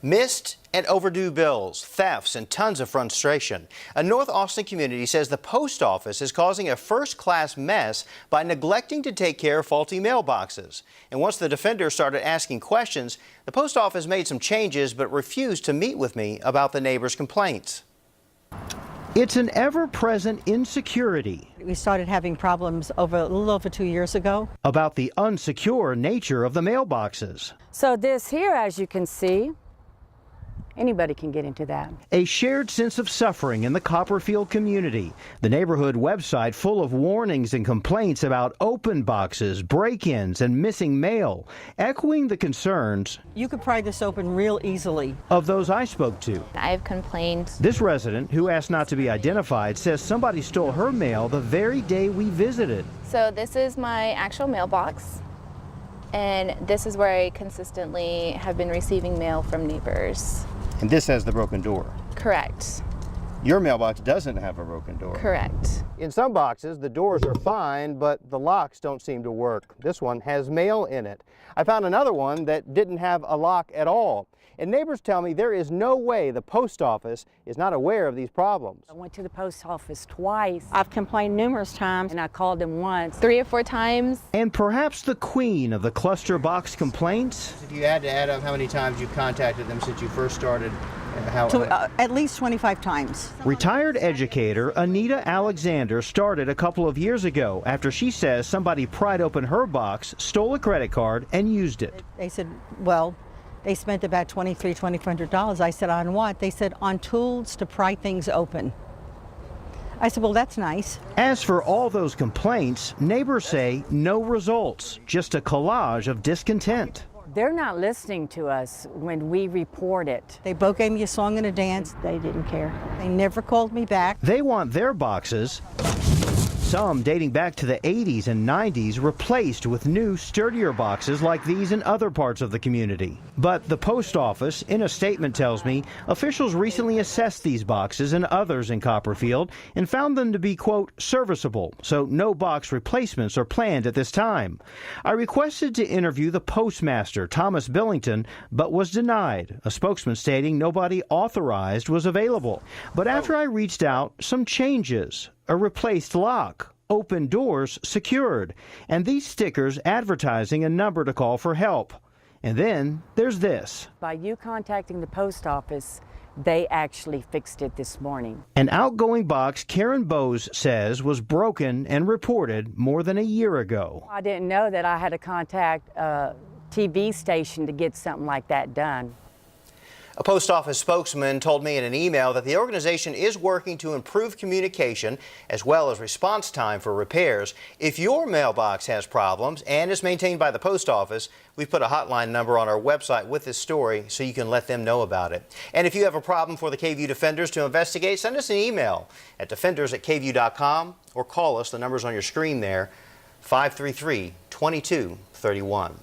Missed and overdue bills, thefts, and tons of frustration. A North Austin community says the post office is causing a first-class mess by neglecting to take care of faulty mailboxes. And once the defender started asking questions, the post office made some changes but refused to meet with me about the neighbors' complaints. It's an ever-present insecurity. We started having problems a little over 2 years ago. About the unsecure nature of the mailboxes. So this here, as you can see, anybody can get into that. A shared sense of suffering in the Copperfield community. The neighborhood website full of warnings and complaints about open boxes, break-ins, and missing mail, echoing the concerns You could pry this open real easily. of those I spoke to. I've complained. This resident, who asked not to be identified, says somebody stole her mail the very day we visited. So this is my actual mailbox, and this is where I consistently have been receiving mail from neighbors. And this has the broken door. Correct. Your mailbox doesn't have a broken door. Correct. In some boxes, the doors are fine, but the locks don't seem to work. This one has mail in it. I found another one that didn't have a lock at all. And neighbors tell me there is no way the post office is not aware of these problems. I went to the post office twice. I've complained numerous times, and I called them once. 3 or 4 times. And perhaps the queen of the cluster box complaints? If you had to add up how many times you've contacted them since you first started, At least 25 times. Retired educator Anita Alexander started a couple of years ago after she says somebody pried open her box, stole a credit card, and used it. They said, well, they spent about $2,300. I said, on what? They said, on tools to pry things open. I said, well, that's nice. As for all those complaints, neighbors say no results, just a collage of discontent. They're not listening to us when we report it. They both gave me a song and a dance. They didn't care. They never called me back. They want their boxes, some dating back to the 80s and 90s, replaced with new, sturdier boxes like these in other parts of the community. But the post office, in a statement, tells me officials recently assessed these boxes and others in Copperfield and found them to be, quote, serviceable, so no box replacements are planned at this time. I requested to interview the postmaster, Thomas Billington, but was denied, a spokesman stating nobody authorized was available. But after I reached out, some changes. A replaced lock, open doors secured, and these stickers advertising a number to call for help. And then there's this. By you contacting the post office, they actually fixed it this morning. An outgoing box Karen Bowes says was broken and reported more than a year ago. I didn't know that I had to contact a TV station to get something like that done. A post office spokesman told me in an email that the organization is working to improve communication as well as response time for repairs. If your mailbox has problems and is maintained by the post office, we've put a hotline number on our website with this story so you can let them know about it. And if you have a problem for the KVUE Defenders to investigate, send us an email at defenders@kvue.com or call us. The number's on your screen there, 533-2231.